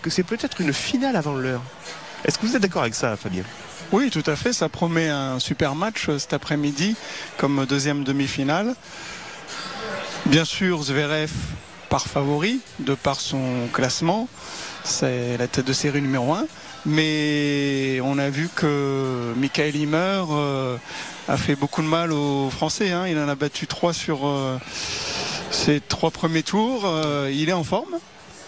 que c'est peut-être une finale avant l'heure. Est-ce que vous êtes d'accord avec ça, Fabien ? Oui, tout à fait. Ça promet un super match cet après-midi comme deuxième demi-finale. Bien sûr, Zverev par favori, de par son classement. C'est la tête de série numéro 1. Mais on a vu que Michael Ymer a fait beaucoup de mal aux Français. Hein. Il en a battu 3 sur ses 3 premiers tours. Il est en forme.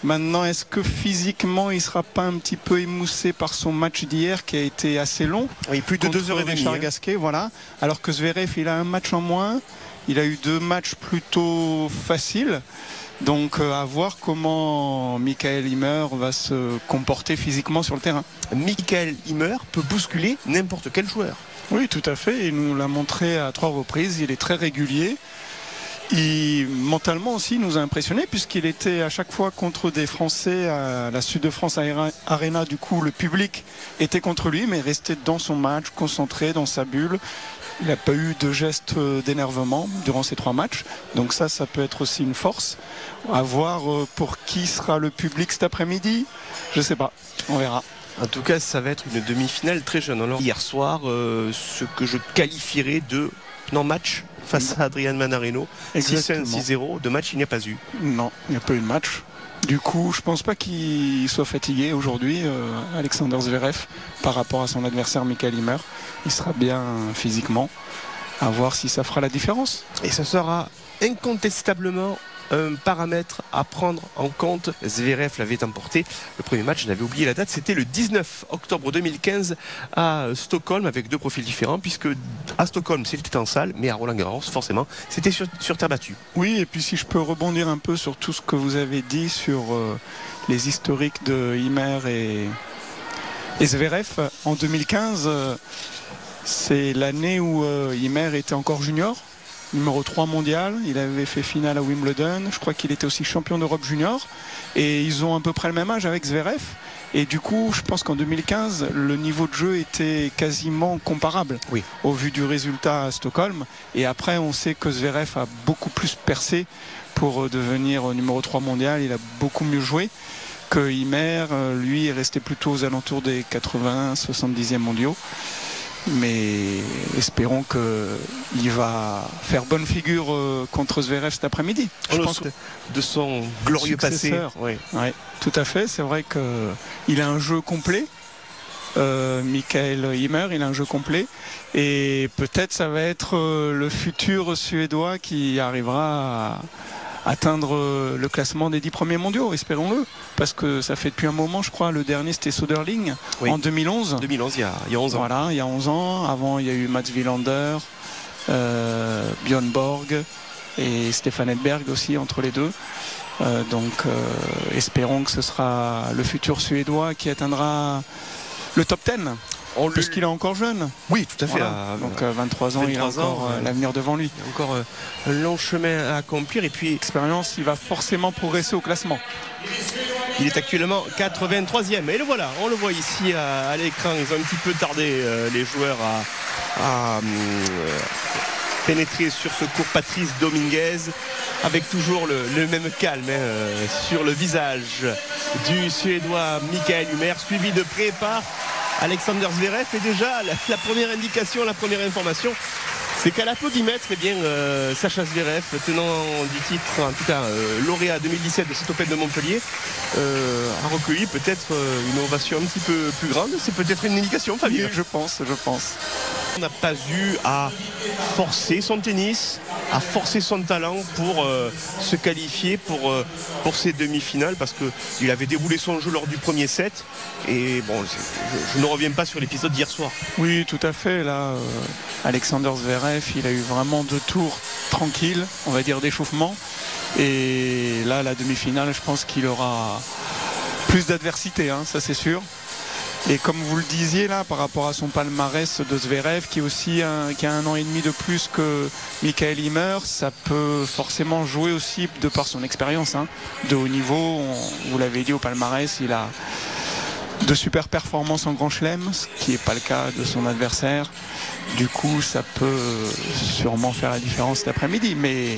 Maintenant, est-ce que physiquement, il ne sera pas un petit peu émoussé par son match d'hier qui a été assez long? Oui, plus de 2h30. Richard Gasquet, voilà. Alors que Zverev, il a un match en moins. Il a eu 2 matchs plutôt faciles. Donc à voir comment Michael Ymer va se comporter physiquement sur le terrain. Michael Ymer peut bousculer n'importe quel joueur. Oui, tout à fait. Il nous l'a montré à 3 reprises. Il est très régulier. Mentalement aussi, il nous a impressionné puisqu'il était à chaque fois contre des Français à la Sud de France Arena. Du coup, le public était contre lui, mais restait dans son match, concentré dans sa bulle. Il n'a pas eu de geste d'énervement durant ces 3 matchs. Donc ça peut être aussi une force. À voir pour qui sera le public cet après-midi. Je ne sais pas. On verra. En tout cas, ça va être une demi-finale très jeune. Alors, hier soir, ce que je qualifierais de non-match face à Adrian Manarino. 6-1, 6-0. De match, il n'y a pas eu. Non, il n'y a pas eu de match. Du coup, je ne pense pas qu'il soit fatigué aujourd'hui, Alexander Zverev, par rapport à son adversaire Michael Ymer. Il sera bien physiquement. À voir si ça fera la différence. Et ça sera incontestablement un paramètre à prendre en compte. Zverev l'avait emporté. Le premier match, je n'avais oublié la date, c'était le 19 octobre 2015 à Stockholm, avec 2 profils différents, puisque à Stockholm c'était en salle, mais à Roland-Garros forcément c'était sur terre battue. Oui, et puis si je peux rebondir un peu sur tout ce que vous avez dit sur les historiques de Ymer et Zverev, en 2015 c'est l'année où Ymer était encore junior, numéro 3 mondial. Il avait fait finale à Wimbledon. Je crois qu'il était aussi champion d'Europe junior. Et ils ont à peu près le même âge avec Zverev. Et du coup, je pense qu'en 2015, le niveau de jeu était quasiment comparable, oui, au vu du résultat à Stockholm. Et après, on sait que Zverev a beaucoup plus percé pour devenir numéro 3 mondial. Il a beaucoup mieux joué que Ymer. Lui, est resté plutôt aux alentours des 80, 70e mondiaux. Mais espérons qu'il va faire bonne figure contre Zverev cet après-midi. Je pense de son glorieux passé. Oui. Ouais, tout à fait. C'est vrai qu'il a un jeu complet. Michael Ymer, il a un jeu complet. Et peut-être ça va être le futur Suédois qui arrivera à atteindre le classement des 10 premiers mondiaux, espérons-le, parce que ça fait depuis un moment, je crois, le dernier c'était Söderling, oui, en 2011. 2011, il y a 11 ans. Voilà, il y a 11 ans. Avant, il y a eu Mats Wilander, Björn Borg et Stefan Edberg aussi entre les deux. Donc, espérons que ce sera le futur Suédois qui atteindra le top 10. Parce qu'il est encore jeune. Oui, tout à fait. Voilà. Donc 23 ans, il a encore l'avenir devant lui. Il y a encore un long chemin à accomplir. Et puis, expérience, il va forcément progresser au classement. Il est actuellement 83e. Et le voilà, on le voit ici à l'écran. Ils ont un petit peu tardé, les joueurs, à pénétrer sur ce court. Patrice Dominguez, avec toujours le même calme sur le visage du Suédois Michael Ymer, suivi de près par Alexander Zverev. Et déjà la première indication, la première information, c'est qu'à l'applaudimètre, eh bien, Sacha Zverev, tenant du titre, en tout cas lauréat 2017 de cet Open de Montpellier, a recueilli peut-être une ovation un petit peu plus grande. C'est peut-être une indication, Fabien. Oui, je pense. On n'a pas eu à forcer son tennis, à forcer son talent pour se qualifier pour ces demi-finales, parce qu'il avait déroulé son jeu lors du premier set. Et bon, je ne reviens pas sur l'épisode d'hier soir. Oui, tout à fait. Là, Alexander Zverev, il a eu vraiment 2 tours tranquilles, on va dire d'échauffement. Et là, la demi-finale, je pense qu'il aura plus d'adversité, hein, ça c'est sûr. Et comme vous le disiez là, par rapport à son palmarès de Zverev, qui a 1 an et demi de plus que Michael Ymer, ça peut forcément jouer aussi de par son expérience, hein, de haut niveau. Vous l'avez dit, au palmarès, il a de super performances en Grand Chelem, ce qui n'est pas le cas de son adversaire. Du coup, ça peut sûrement faire la différence cet après-midi. Mais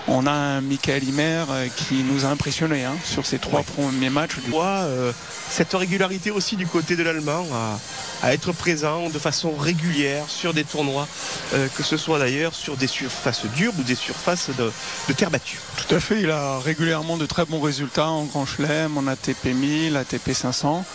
on a un Michael Ymer qui nous a impressionnés sur ces 3 premiers matchs. Cette régularité aussi du côté de l'Allemand à être présent de façon régulière sur des tournois, que ce soit d'ailleurs sur des surfaces dures ou des surfaces de terre battue. Tout à fait, il a régulièrement de très bons résultats en Grand Chelem, en ATP 1000, ATP 500.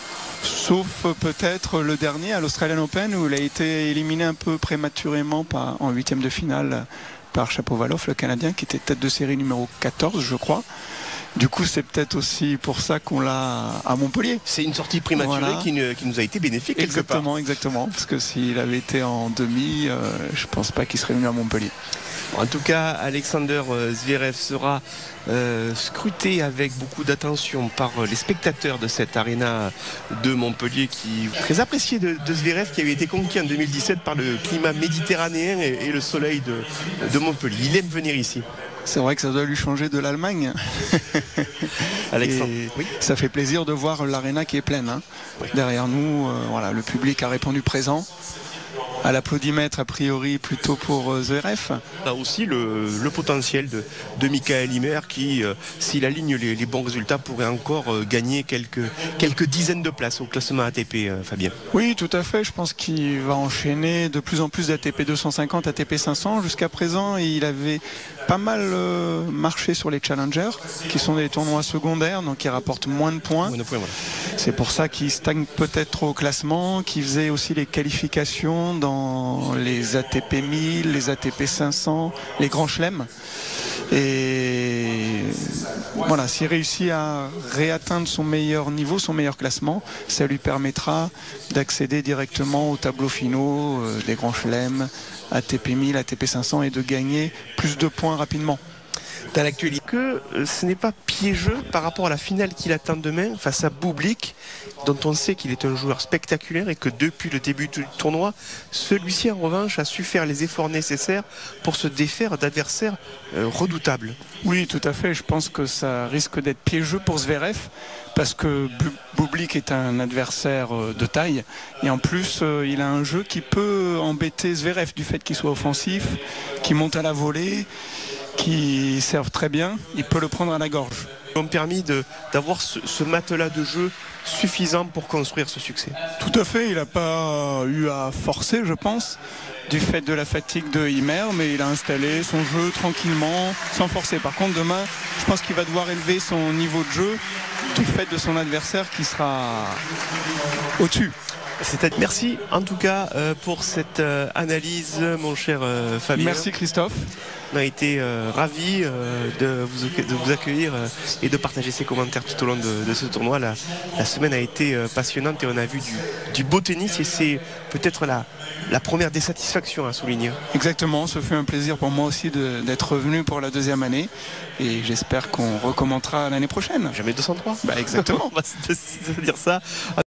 Sauf peut-être le dernier à l'Australian Open où il a été éliminé un peu prématurément en 8e de finale par Shapovalov, le Canadien, qui était tête de série numéro 14, je crois. Du coup, c'est peut-être aussi pour ça qu'on l'a à Montpellier. C'est une sortie prématurée qui nous a été bénéfique quelque part. Exactement. Parce que s'il avait été en demi, je pense pas qu'il serait venu à Montpellier. En tout cas, Alexander Zverev sera scruté avec beaucoup d'attention par les spectateurs de cette arena de Montpellier, qui très apprécié de Zverev, qui avait été conquis en 2017 par le climat méditerranéen et le soleil de Montpellier. Il aime venir ici. C'est vrai que ça doit lui changer de l'Allemagne. Alexandre, oui. Ça fait plaisir de voir l'arena qui est pleine. Oui. Derrière nous, le public a répondu présent. À l'applaudimètre, a priori, plutôt pour Zverev. On a aussi le potentiel de Michael Ymer qui, s'il aligne les bons résultats, pourrait encore gagner quelques dizaines de places au classement ATP, Fabien. Oui, tout à fait. Je pense qu'il va enchaîner de plus en plus d'ATP 250, ATP 500. Jusqu'à présent, il avait pas mal marché sur les challengers, qui sont des tournois secondaires, donc qui rapportent moins de points. C'est pour ça qu'il stagne peut-être trop au classement, qu'il faisait aussi les qualifications dans les ATP 1000, les ATP 500, les grands chelems. Et voilà, s'il réussit à réatteindre son meilleur niveau, son meilleur classement, ça lui permettra d'accéder directement aux tableaux finaux des grands chelems, ATP 1000, ATP 500 et de gagner plus de points rapidement. Dans l'actualité, que ce n'est pas piégeux par rapport à la finale qu'il attend demain face à Bublik, dont on sait qu'il est un joueur spectaculaire et que depuis le début du tournoi, celui-ci en revanche a su faire les efforts nécessaires pour se défaire d'adversaires redoutables. Oui, tout à fait. Je pense que ça risque d'être piégeux pour Zverev parce que Bublik est un adversaire de taille et en plus il a un jeu qui peut embêter Zverev du fait qu'il soit offensif, qu'il monte à la volée, qui servent très bien, il peut le prendre à la gorge. Ils ont permis d'avoir ce matelas de jeu suffisant pour construire ce succès. Tout à fait, il n'a pas eu à forcer, je pense, du fait de la fatigue de Ymer, mais il a installé son jeu tranquillement, sans forcer. Par contre, demain, je pense qu'il va devoir élever son niveau de jeu du fait de son adversaire qui sera au-dessus. Merci en tout cas pour cette analyse, mon cher Fabien. Merci Christophe. On a été ravis de vous accueillir et de partager ces commentaires tout au long de ce tournoi. La semaine a été passionnante et on a vu du beau tennis et c'est peut-être la première des satisfactions à souligner. Exactement, ce fut un plaisir pour moi aussi d'être revenu pour la 2e année et j'espère qu'on recommentera l'année prochaine. Jamais 203. Exactement. On va se dire ça.